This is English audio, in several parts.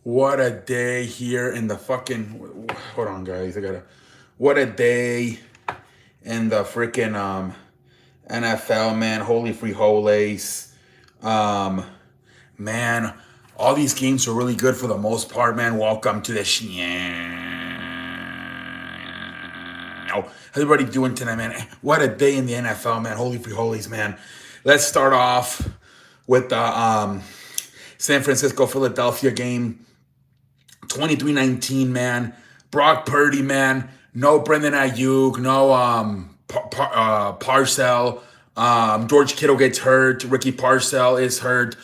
What a day here in the fucking. Hold on, guys. I gotta. What a day in the freaking NFL, man. Holy free holies. Um, man, all these games are really good for the most part, man. Welcome to the How's everybody doing tonight, man? What a day in the NFL, man. Holy free holies, man. Let's start off with the San Francisco Philadelphia game. 23-19, man. Brock Purdy, man. No Brendan Ayuk. No Parcell. George Kittle gets hurt. Ricky Parcell is hurt.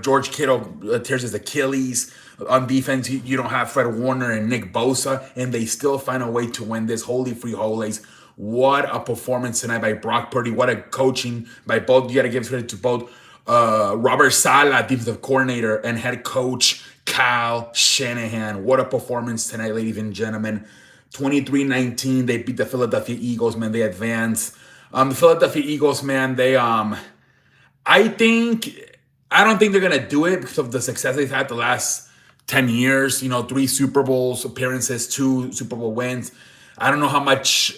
George Kittle tears his Achilles. On defense, you don't have Fred Warner and Nick Bosa, and they still find a way to win this. Holy free holies. What a performance tonight by Brock Purdy. What a coaching by both. You got to give credit to both Robert Saleh, defensive coordinator, and head coach Kyle Shanahan. What a performance tonight, ladies and gentlemen. 23-19, they beat the Philadelphia Eagles, man. They advance. The Philadelphia Eagles, man, I don't think they're going to do it because of the success they've had the last 10 years. You know, 3 Super Bowls appearances, 2 Super Bowl wins. I don't know how much,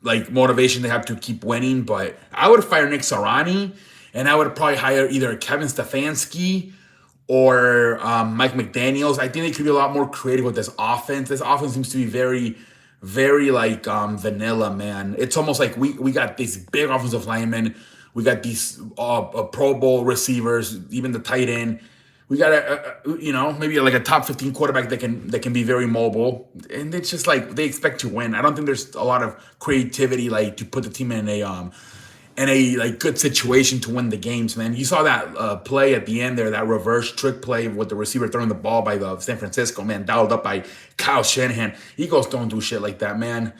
like motivation they have to keep winning, but I would fire Nick Sirianni, and I would probably hire either Kevin Stefanski or Mike McDaniels. I think they could be a lot more creative with this offense. This offense seems to be very, very like vanilla, man. It's almost like we got these big offensive linemen. We got these Pro Bowl receivers, even the tight end. We got maybe like a top 15 quarterback that can be very mobile, and it's just like they expect to win. I don't think there's a lot of creativity like to put the team in a like good situation to win the games, man. You saw that play at the end there, that reverse trick play with the receiver throwing the ball by the San Francisco, man, dialed up by Kyle Shanahan. Eagles don't do shit like that, man.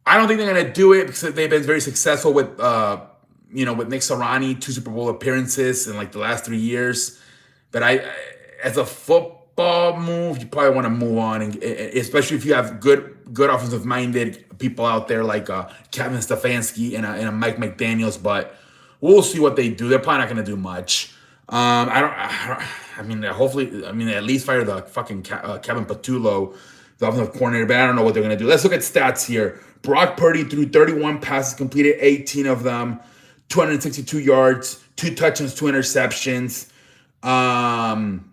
I don't think they're gonna do it because they've been very successful with with Nick Sirianni, 2 Super Bowl appearances in like the last 3 years. But as a football move, you probably want to move on, and especially if you have good offensive minded people out there like Kevin Stefanski and a Mike McDaniels. But we'll see what they do. They're probably not going to do much. Hopefully, at least fire the fucking Kevin Patullo, the offensive coordinator. But I don't know what they're going to do. Let's look at stats here. Brock Purdy threw 31 passes, completed 18 of them, 262 yards, 2 touchdowns, 2 interceptions. And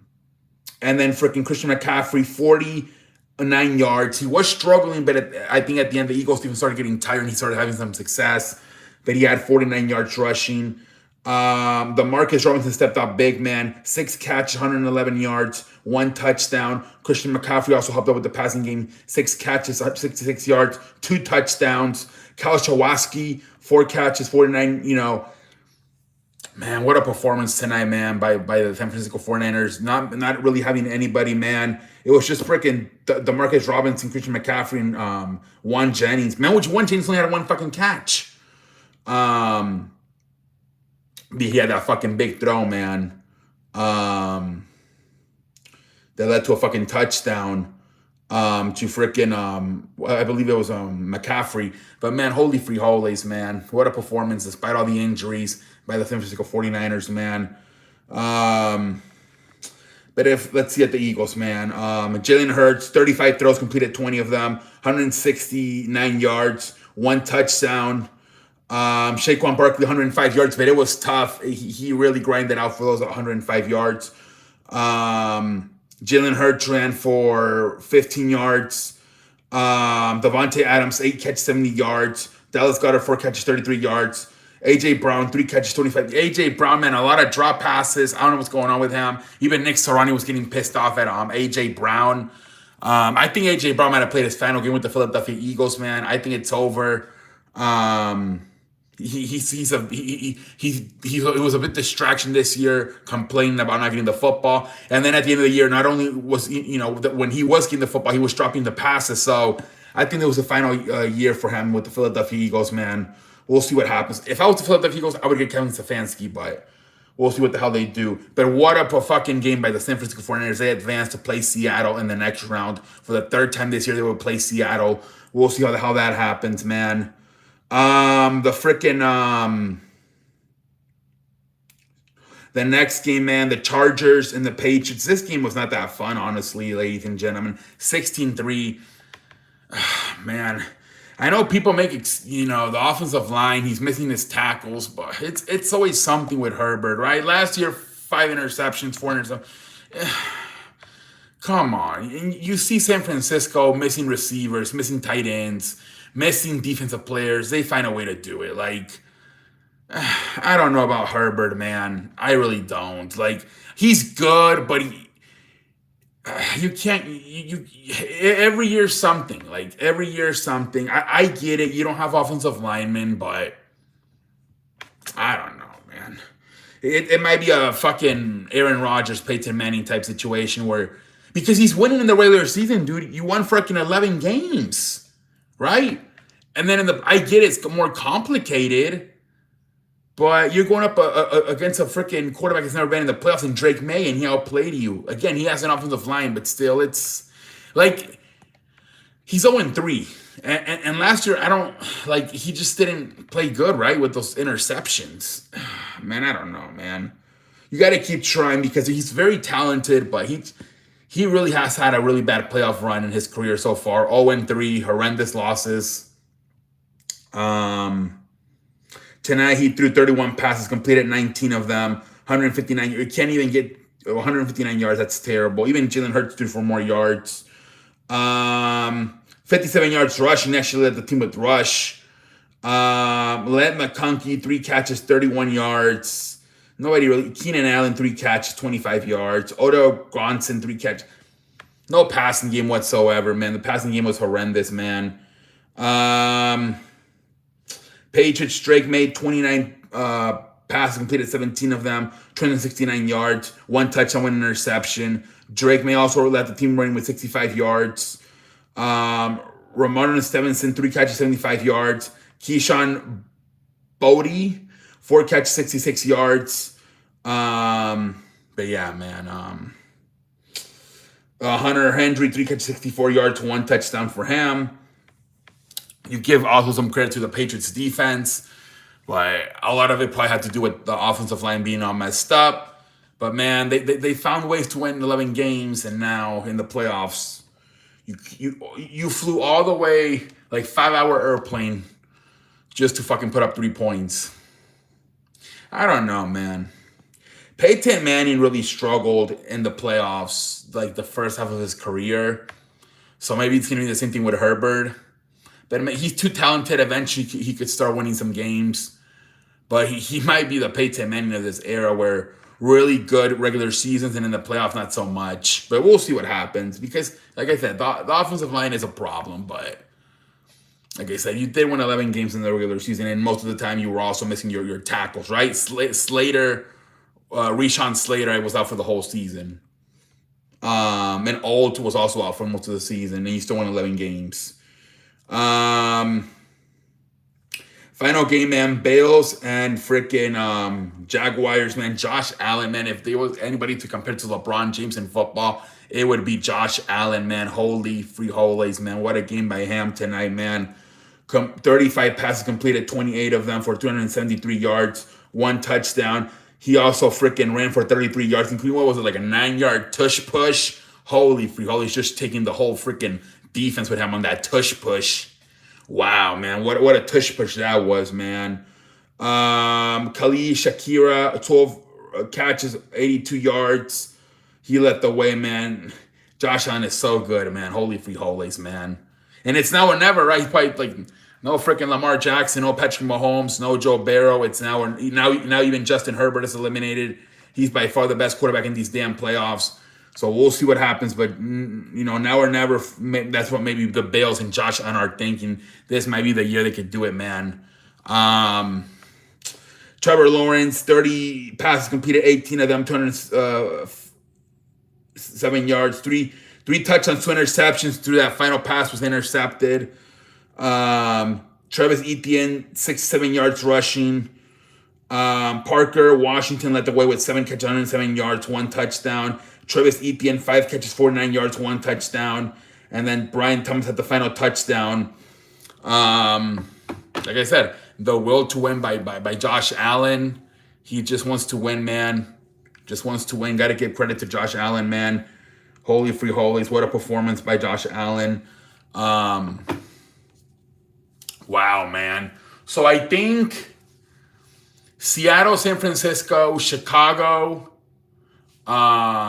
then freaking Christian McCaffrey, 49 yards. He was struggling, but I think at the end, the Eagles even started getting tired and he started having some success. But he had 49 yards rushing. The Marcus Robinson stepped up big, man. 6 catches, 111 yards, 1 touchdown. Christian McCaffrey also helped out with the passing game. 6 catches, 66 yards, 2 touchdowns. Kyle Shawaski, 4 catches, 49, man, what a performance tonight, man, by the San Francisco 49ers. Not really having anybody, man. It was just freaking DeMarcus Robinson, Christian McCaffrey, and Juan Jennings. Man, which Juan Jennings only had 1 fucking catch. He had that fucking big throw, man. That led to a fucking touchdown to freaking, I believe it was McCaffrey. But, man, holy free holies, man. What a performance despite all the injuries by the San Francisco 49ers, man. But let's see at the Eagles, man. Jalen Hurts, 35 throws, completed 20 of them, 169 yards, 1 touchdown. Saquon Barkley, 105 yards, but it was tough. He really grinded out for those 105 yards. Jalen Hurts ran for 15 yards. Devontae Adams, 8 catches, 70 yards. Dallas Goedert, 4 catches, 33 yards. A.J. Brown, 3 catches, 25. A.J. Brown, man, a lot of drop passes. I don't know what's going on with him. Even Nick Sirianni was getting pissed off at A.J. Brown. I think A.J. Brown might have played his final game with the Philadelphia Eagles, man. I think it's over. He was a bit distraction this year, complaining about not getting the football. And then at the end of the year, not only was, when he was getting the football, he was dropping the passes. So I think it was the final year for him with the Philadelphia Eagles, man. We'll see what happens. If I was the Philadelphia Eagles, I would get Kevin Stefanski, but we'll see what the hell they do. But what a fucking game by the San Francisco 49ers. They advanced to play Seattle in the next round. For the 3rd time this year, they would play Seattle. We'll see how the hell that happens, man. The The next game, man, the Chargers and the Patriots. This game was not that fun, honestly, ladies and gentlemen. 16-3. Man, I know people make the offensive line. He's missing his tackles, but it's always something with Herbert, right? Last year, 5 interceptions, 4 interceptions. Come on, you see San Francisco missing receivers, missing tight ends, missing defensive players. They find a way to do it. Like, I don't know about Herbert, man. I really don't. Like, he's good, but you can't every year something, like every year something. I get it, you don't have offensive linemen, but I don't know, man. It might be a fucking Aaron Rodgers, Peyton Manning type situation where, because he's winning in the regular season, dude. You won freaking 11 games, right? And then I get it's more complicated, but you're going up against a freaking quarterback that's never been in the playoffs in Drake May, and he outplayed you. Again, he has an offensive line, but still, it's like he's 0-3. And last year, he just didn't play good, right, with those interceptions. Man, I don't know, man. You got to keep trying because he's very talented, but he really has had a really bad playoff run in his career so far. 0-3, horrendous losses. Tonight, he threw 31 passes, completed 19 of them, 159. You can't even get 159 yards. That's terrible. Even Jalen Hurts threw for more yards. 57 yards rushing. Actually led the team with rush. Led McConkey, 3 catches, 31 yards. Nobody really. Keenan Allen, 3 catches, 25 yards. Odell Bronson, 3 catches. No passing game whatsoever, man. The passing game was horrendous, man. Patriots, Drake made 29 passes, completed 17 of them, 269 yards, 1 touchdown, 1 interception. Drake May also led the team running with 65 yards. Ramon Stevenson, 3 catches, 75 yards. Keyshawn Bodie, 4 catches, 66 yards. But yeah, man. Hunter Henry, 3 catches, 64 yards, 1 touchdown for him. You give also some credit to the Patriots defense, but a lot of it probably had to do with the offensive line being all messed up. But man, they found ways to win 11 games, and now in the playoffs, you flew all the way, like 5-hour airplane, just to fucking put up 3 points. I don't know, man. Peyton Manning really struggled in the playoffs, like the first half of his career. So maybe it's gonna be the same thing with Herbert. But he's too talented. Eventually, he could start winning some games. But he might be the Peyton Manning of this era where really good regular seasons and in the playoffs, not so much. But we'll see what happens. Because, like I said, the offensive line is a problem. But, like I said, you did win 11 games in the regular season. And most of the time, you were also missing your tackles, right? Slater, Rashawn Slater was out for the whole season. And Alt was also out for most of the season. And you still won 11 games. Final game, man. Bills and freaking Jaguars, man. Josh Allen, man. If there was anybody to compare to LeBron James in football, it would be Josh Allen, man. Holy free holies, man. What a game by him tonight, man. 35 passes completed, 28 of them for 273 yards, 1 touchdown. He also freaking ran for 33 yards, including, what was it, like a 9-yard tush push? Holy free holies, just taking the whole freaking defense with him on that tush push. Wow, man. What a tush push that was, man. Khalil Shakira, 12 catches, 82 yards. He led the way, man. Josh Allen is so good, man. Holy free holies, man. And it's now or never, right? He's probably like no freaking Lamar Jackson, no Patrick Mahomes, no Joe Burrow. It's now even Justin Herbert is eliminated. He's by far the best quarterback in these damn playoffs. So we'll see what happens, but now or never. That's what maybe the Bills and Josh Allen are thinking. This might be the year they could do it, man. Trevor Lawrence, 30 passes completed, 18 of them, 207 yards, three touchdowns, 2 interceptions. Through that final pass was intercepted. Travis Etienne, 67 yards rushing. Parker Washington led the way with 7 catches, 107 yards, 1 touchdown. Travis Etienne, 5 catches, 49 yards, 1 touchdown. And then Brian Thomas had the final touchdown. Like I said, the will to win by Josh Allen. He just wants to win, man. Just wants to win. Got to give credit to Josh Allen, man. Holy free holies. What a performance by Josh Allen. Wow, man. So I think Seattle, San Francisco, Chicago, LA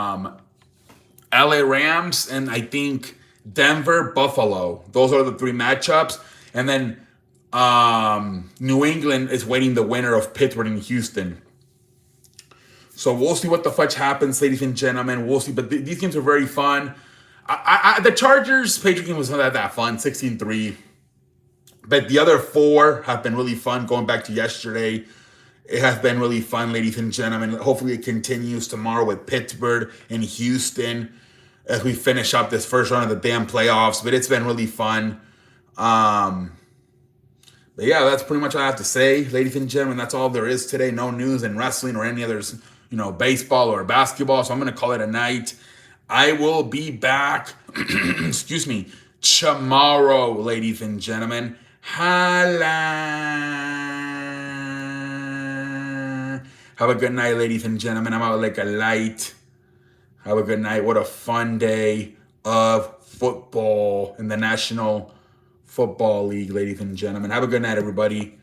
Rams, and I think Denver, Buffalo. Those are the three matchups. And then New England is waiting the winner of Pittsburgh and Houston. So we'll see what the fudge happens, ladies and gentlemen. We'll see. But these games are very fun. The Chargers Patriot game was not that fun, 16-3. But the other four have been really fun. Going back to yesterday, it has been really fun, ladies and gentlemen. Hopefully it continues tomorrow with Pittsburgh and Houston as we finish up this first round of the damn playoffs. But it's been really fun. But yeah, that's pretty much all I have to say, ladies and gentlemen. That's all there is today. No news in wrestling or any others, baseball or basketball. So I'm going to call it a night. I will be back, excuse me, tomorrow, ladies and gentlemen. Holla. Have a good night, ladies and gentlemen. I'm out like a light. Have a good night. What a fun day of football in the National Football League, ladies and gentlemen. Have a good night, everybody.